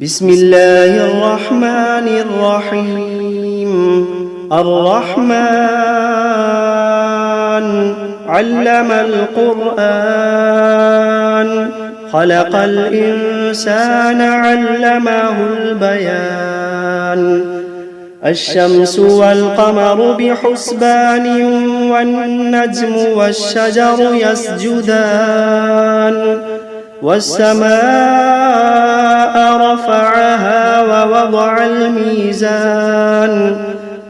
بسم الله الرحمن الرحيم. الرحمن علم القرآن، خلق الإنسان علمه البيان. الشمس والقمر بحسبان، والنجم والشجر يسجدان. والسماء رفعها ووضع الميزان،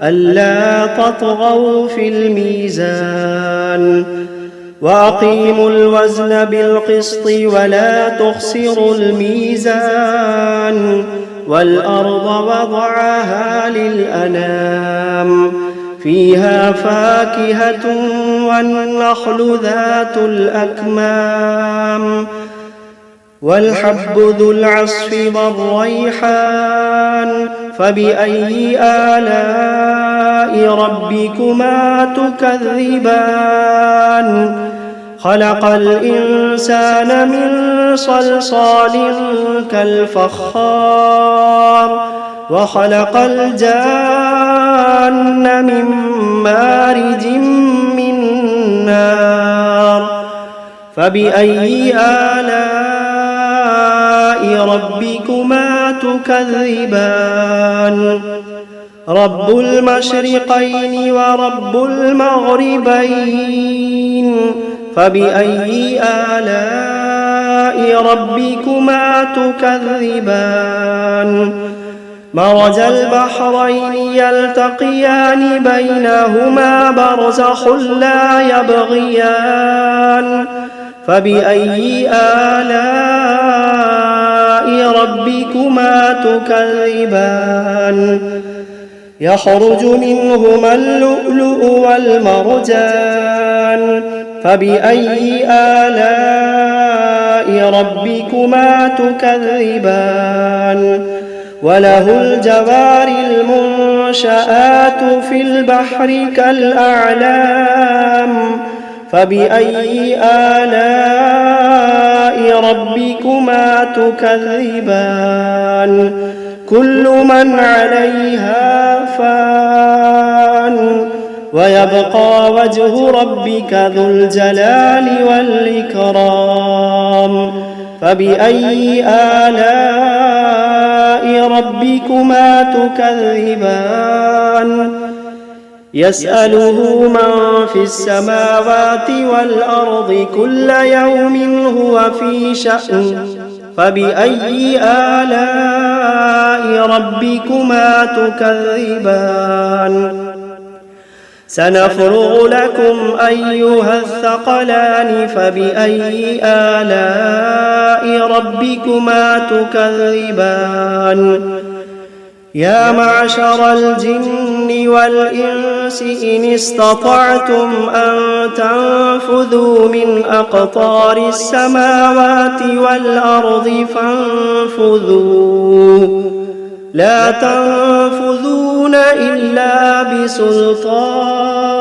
ألا تطغوا في الميزان. وأقيموا الوزن بالقسط ولا تخسروا الميزان. والأرض وضعها للأنام، فيها فاكهة والنخل ذات الأكمام، والحب ذو العصف والريحان. فبأي آلاء ربكما تكذبان؟ خلق الإنسان من صلصال كالفخار، وخلق الجان من مارج من نار. فبأي آلاء ربكما تكذبان؟ رب المشرقين ورب المغربين. فبأي آلاء ربكما تكذبان؟ مرج البحرين يلتقيان، بينهما برزخ لا يبغيان. فبأي آلاء ربكما تكذبان؟ يخرج منهما اللؤلؤ والمرجان. فبأي آلاء ربكما تكذبان؟ وله الجوار المنشآت في البحر كالأعلام. فبأي آلاء ربكما تكذبان؟ كل من عليها فان، ويبقى وجه ربك ذو الجلال والإكرام. فبأي آلاء ربكما تكذبان؟ يسأله من في السماوات والأرض كل يوم هو في شأن. فبأي آلاء ربكما تكذبان؟ سنفرغ لكم أيها الثقلان. فبأي آلاء ربكما تكذبان؟ يا معشر الجن والإنس إن استطعتم أن تنفذوا من أقطار السماوات والأرض فانفذوا، لا تنفذون إلا بسلطان.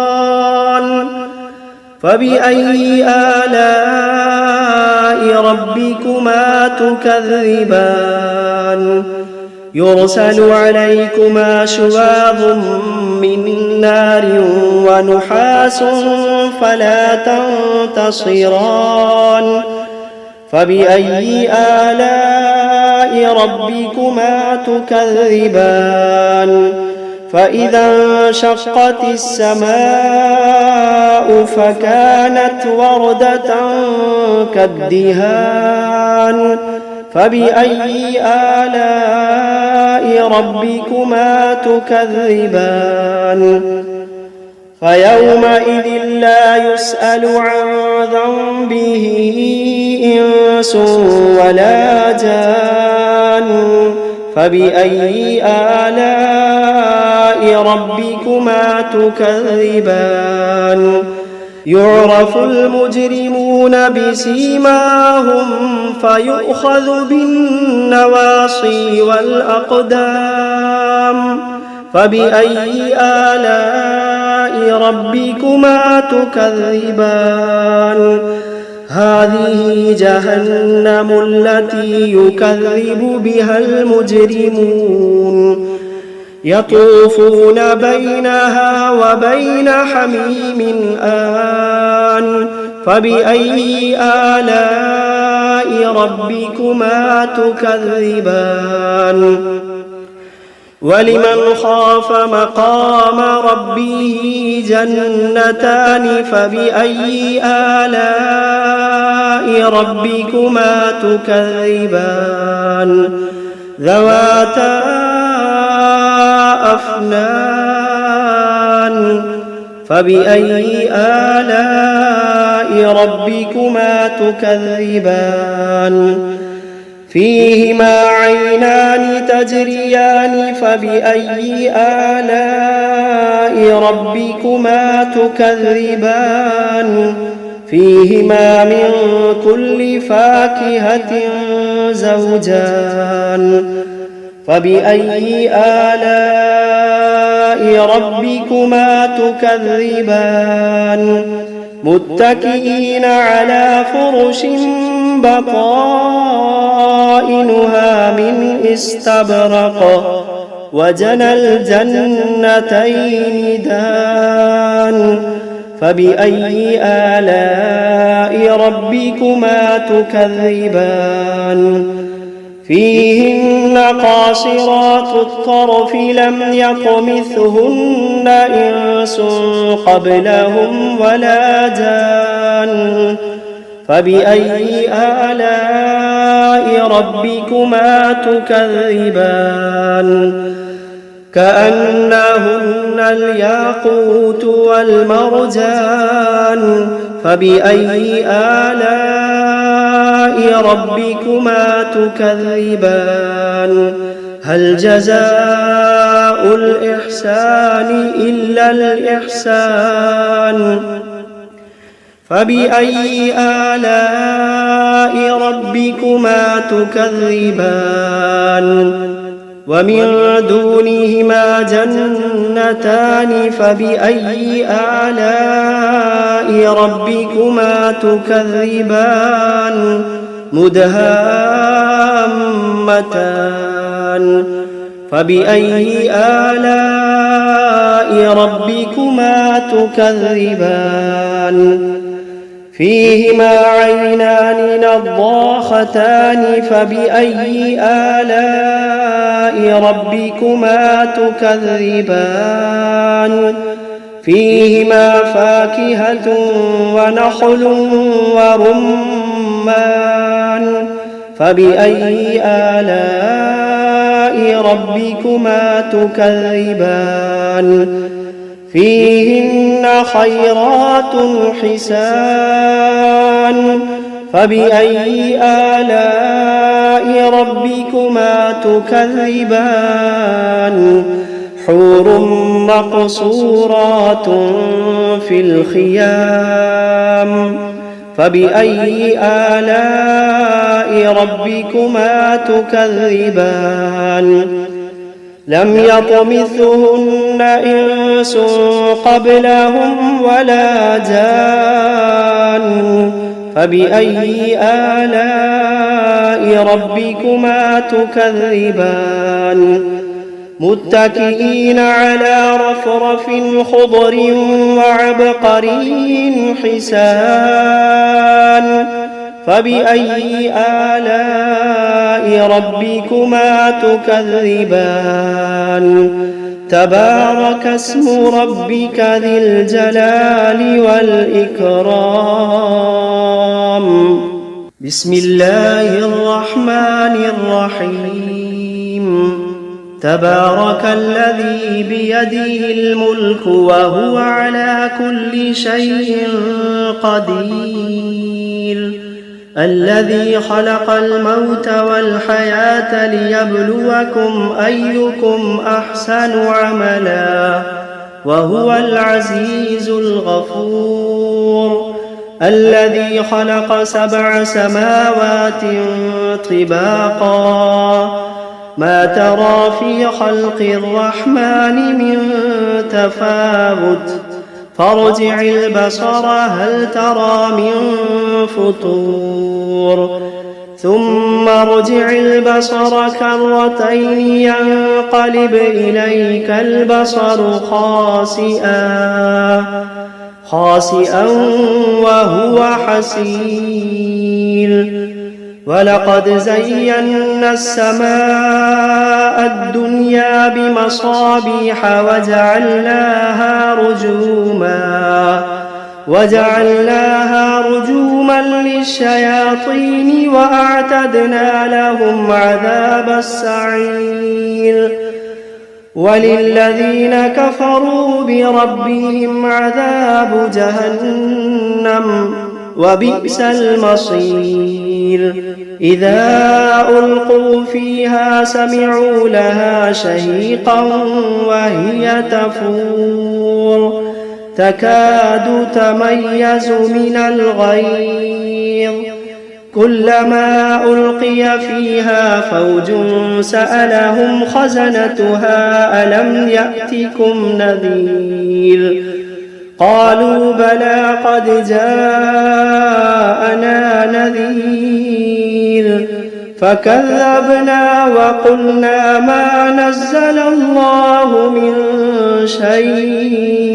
فبأي آلاء ربكما تكذبان؟ يرسل عليكما شواظ من نار ونحاس فلا تنتصران. فبأي آلاء ربكما تكذبان؟ فإذا انشقت السماء فكانت وردة كالدهان. فبأي آلاء ربكما تكذبان؟ فيومئذ لا يسأل عن ذنبه إنس ولا جان. فبأي آلاء ربكما تكذبان؟ يعرف المجرمون بسيماهم فيؤخذ بالنواصي والأقدام. فبأي آلاء ربكما تكذبان؟ هذه جهنم التي يكذب بها المجرمون يطوفون بينها وبين حميم آن فبأي آلاء ربكما تكذبان ولمن خاف مقام ربه جنتان فبأي آلاء ربكما تكذبان ذواتا أفنان فبأي آلاء ربكما تكذبان فيهما عينان تجريان فبأي آلاء ربكما تكذبان فيهما من كل فاكهة زوجان فبأي آلاء ربكما تكذبان متكئين على فرش بطائنها من استبرق وجنى الجنتين دان فبأي آلاء ربكما تكذبان فيهن قاصرات الطرف لم يطمثهن إنس قبلهم ولا جان فبأي آلاء ربكما تكذبان كأنهن الياقوت والمرجان فبأي آلاء ربكما تكذبان هل جزاء الإحسان إلا الإحسان فبأي آلاء ربكما تكذبان ومن دونهما جنتان فبأي آلاء ربكما تكذبان مدهامتان فبأي آلاء ربكما تكذبان فيهما عينان نضاختان فبأي آلاء ربكما تكذبان فيهما فاكهة ونخل ورمان فبأي آلاء ربكما تكذبان فيهن خيرات حسان فبأي آلاء ربكما تكذبان حور مقصورات في الخيام فبأي آلاء ربكما تكذبان لم يطمثهن إنس قبلهم ولا جان فبأي آلاء ربكما تكذبان متكئين على رفرف خضر وعبقري حسان فبأي آلاء ربكما تكذبان تبارك اسم ربك ذي الجلال والإكرام بسم الله الرحمن الرحيم تبارك الذي بيده الملك وهو على كل شيء قدير الذي خلق الموت والحياة ليبلوكم أيكم أحسن عملا وهو العزيز الغفور الذي خلق 7 سماوات طباقا ما ترى في خلق الرحمن من تفاوت فارجع البصر هل ترى من فطور ثم ارجع البصر كرتين ينقلب إليك البصر خاسئا وهو حسير ولقد زينا السماء الدنيا بمصابيح وجعلناها رجوما للشياطين وأعتدنا لهم عذاب السعير وللذين كفروا بربهم عذاب جهنم وبئس المصير إذا ألقوا فيها سمعوا لها شهيقا وهي تفور تكاد تميز من الغيظ كلما ألقي فيها فوج سألهم خزنتها ألم يأتكم نذير قالوا بلى قد جاءنا نذير فكذبنا وقلنا ما نزل الله من شيء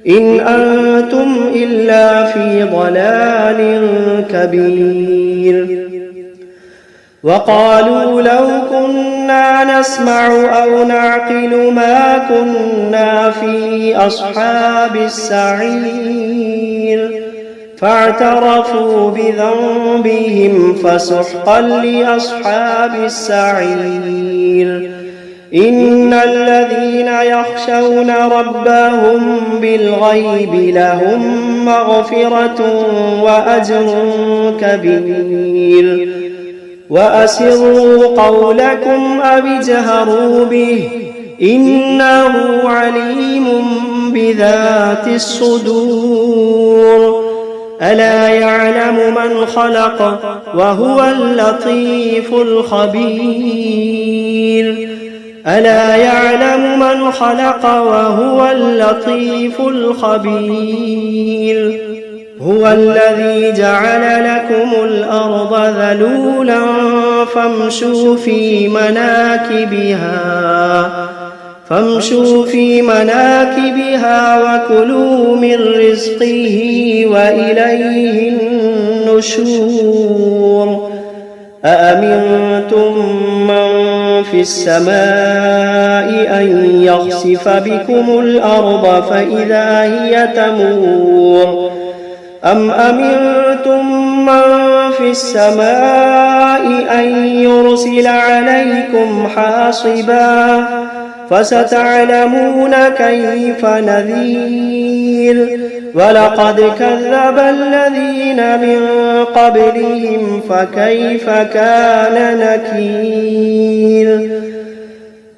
إن أنتم إلا في ضلال كبير وقالوا لو كنا نسمع أو نعقل ما كنا في أصحاب السعير فاعترفوا بذنبهم فسحقا لأصحاب السعير إن الذين يخشون ربهم بالغيب لهم مغفرة وأجر كبير وأسروا قولكم أو اجهروا به إنه عليم بذات الصدور ألا يعلم من خلق وهو اللطيف الخبير ألا يعلم من خلق وهو اللطيف الخبير هو الذي جعل لكم الأرض ذلولا فامشوا في مناكبها وكلوا من رزقه وإليه النشور أأمنتم من في السماء أن يخسف بكم الأرض فإذا هي تمور أم أمنتم من في السماء أن يرسل عليكم حاصبا فستعلمون كيف نذير ولقد كذب الذين من قبلهم فكيف كان نكير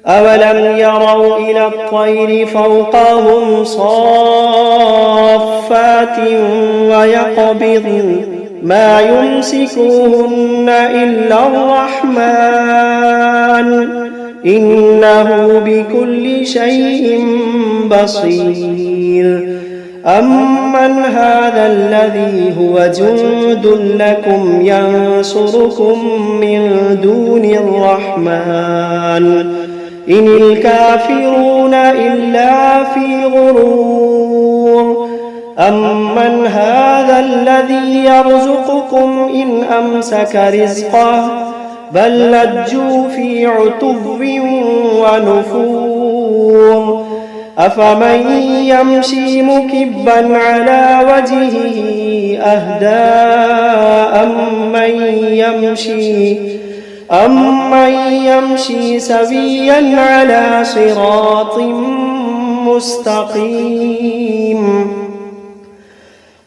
أولم يروا إلى الطير فوقهم صافات ويقبضن ما يمسكوهن إلا الرحمن إنه بكل شيء بصير أمن هذا الذي هو جند لكم ينصركم من دون الرحمن إن الكافرون إلا في غرور أمن هذا الذي يرزقكم إن أمسك رزقه بل لجوا في عتب ونفور أفمن يمشي مكبا على وجهه أهدى أمن يمشي سويا على صراط مستقيم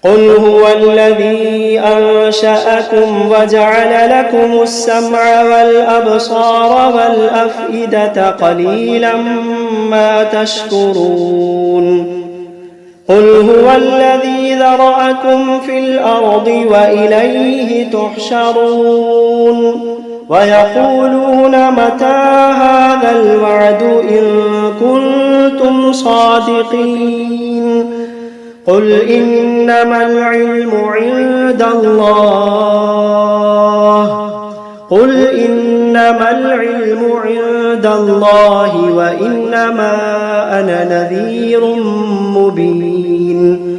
قل هو الذي أنشأكم وجعل لكم السمع والأبصار والأفئدة قليلا ما تشكرون قل هو الذي ذرأكم في الأرض وإليه تحشرون ويقولون متى هذا الوعد إن كنتم صادقين قل إنما العلم عند الله وإنما أنا نذير مبين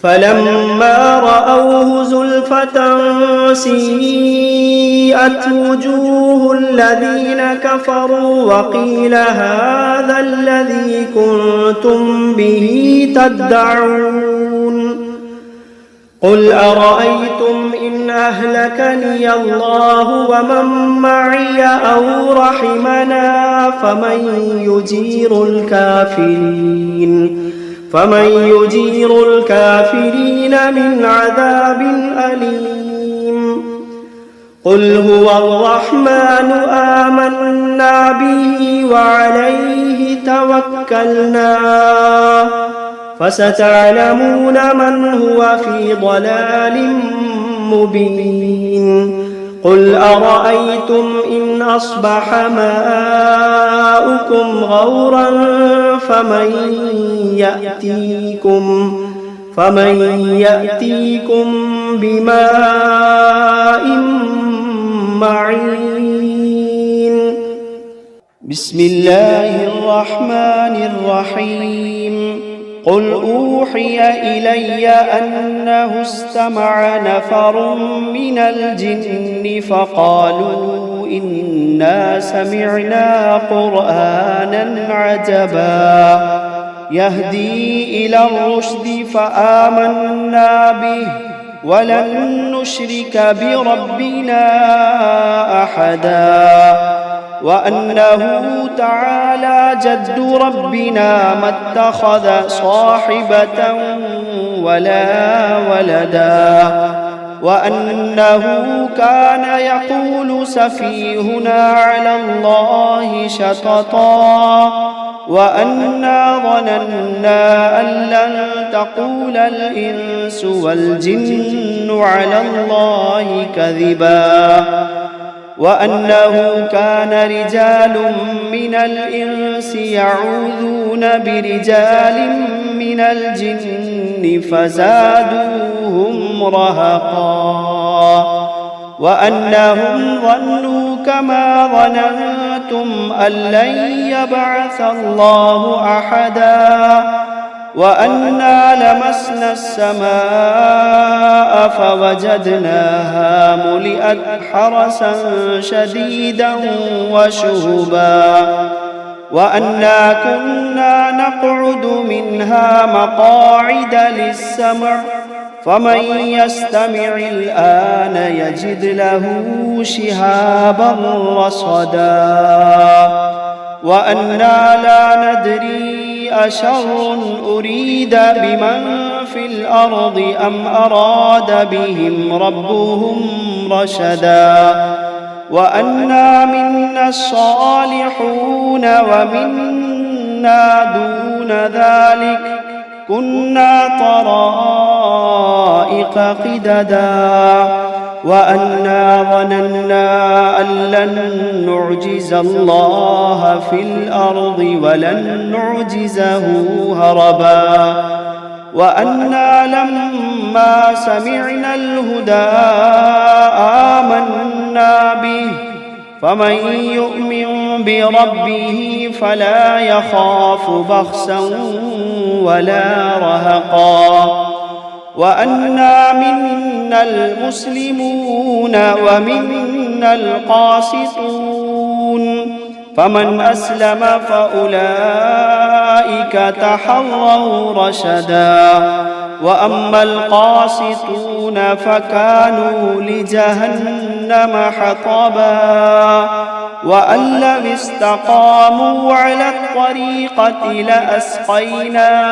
فلما رأوه زلفة سيئت وجوه الذين كفروا وقيل هذا الذي كنتم به تدعون قل أرأيتم إن أهلكني الله ومن معي أو رحمنا فمن يجير الكافرين من عذاب أليم قل هو الرحمن آمنا به وعليه توكلنا فستعلمون من هو في ضلال مبين قل أرأيتم إن أصبح ماؤكم غورا فمن يأتيكم بماء معين بسم الله الرحمن الرحيم قل أوحي إلي أنه استمع نفر من الجن فقالوا إنا سمعنا قرآنا عجبا يهدي إلى الرشد فآمنا به ولن نشرك بربنا أحدا وأنه تعالى جد ربنا ما اتخذ صاحبة ولا ولدا وأنه كان يقول سفيهنا على الله شططا وأنا ظننا أن لن تقول الإنس والجن على الله كذبا وأنه كان رجال من الإنس يعوذون برجال من الجن فزادوهم رهقا وأنهم ظنوا كما ظننتم أن لن يبعث الله أحدا وأنا لمسنا السماء فوجدناها ملئت حرسا شديدا وشهبا وأنا كنا نقعد منها مقاعد للسمع فمن يستمع الآن يجد له شهابا رصدا وأنا لا ندري أشر أريد بمن في الأرض أم أراد بهم ربهم رشدا وأنا منا الصالحون ومنا دون ذلك كنا طرائق قددا وأنا ظننا أن لن نعجز الله في الأرض ولن نعجزه هربا وأنا لما سمعنا الهدى آمنا به فمن يؤمن بربه فلا يخاف بخسا ولا رهقا وأنا منا المسلمون ومنا القاسطون فمن أسلم فأولئك تحروا رشدا وأما القاسطون فكانوا لجهنم حطبا وأن لو استقاموا على الطريقة لأسقيناهم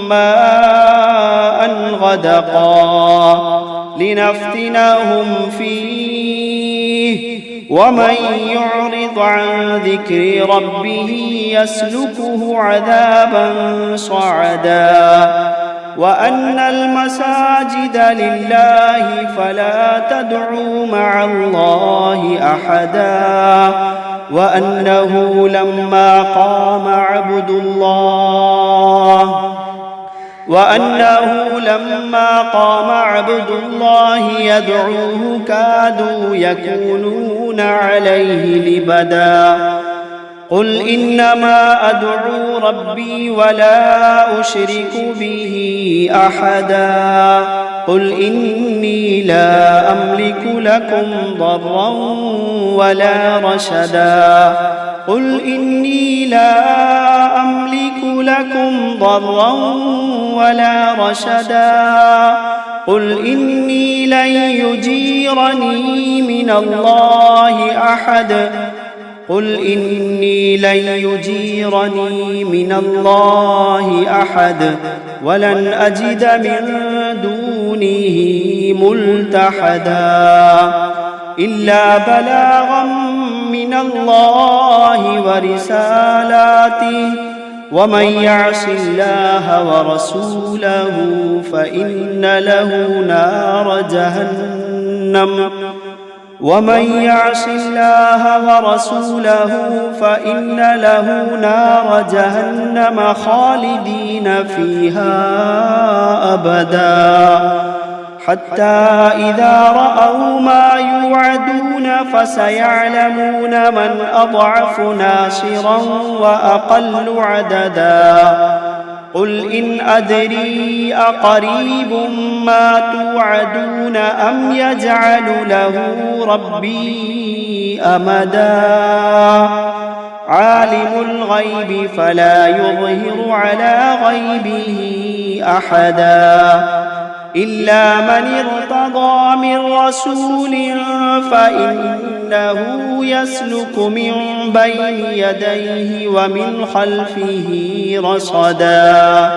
ماء غدقا لنفتنهم فيه ومن يعرض عن ذكر ربه يسلكه عذابا صعدا وأن المساجد لله فلا تدعوا مع الله أحدا وأنه لما قام عبد الله يدعوه كادوا يكونون عليه لبدا قل إنما أدعو ربي ولا أشرك به أحدا قل إني لا أملك لكم ضرا ولا رشدا قل إني لا أملك لكم ضرا ولا رشدا قل إني لن يجيرني من الله أحد قل إني لن يجيرني من الله أحد ولن أجد من دونه ملتحدا إلا بلاغا من الله ورسالاته ومن يعص الله ورسوله فإن له نار جهنم خالدين فيها أبدا حتى إذا رأوا ما يوعدون فسيعلمون من أضعف ناصرا وأقل عددا قل إن أدري أقريب ما توعدون أم يجعل له ربي أمدا عالم الغيب فلا يظهر على غيبه أحدا إلا من ارتضى من رسول فإنه يسلك من بين يديه ومن خلفه رصدا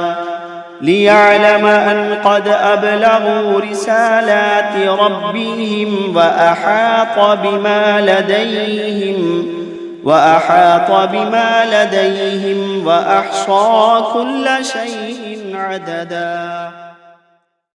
ليعلم أن قد أبلغوا رسالات ربهم وأحاط بما لديهم وأحصى كل شيء عددا.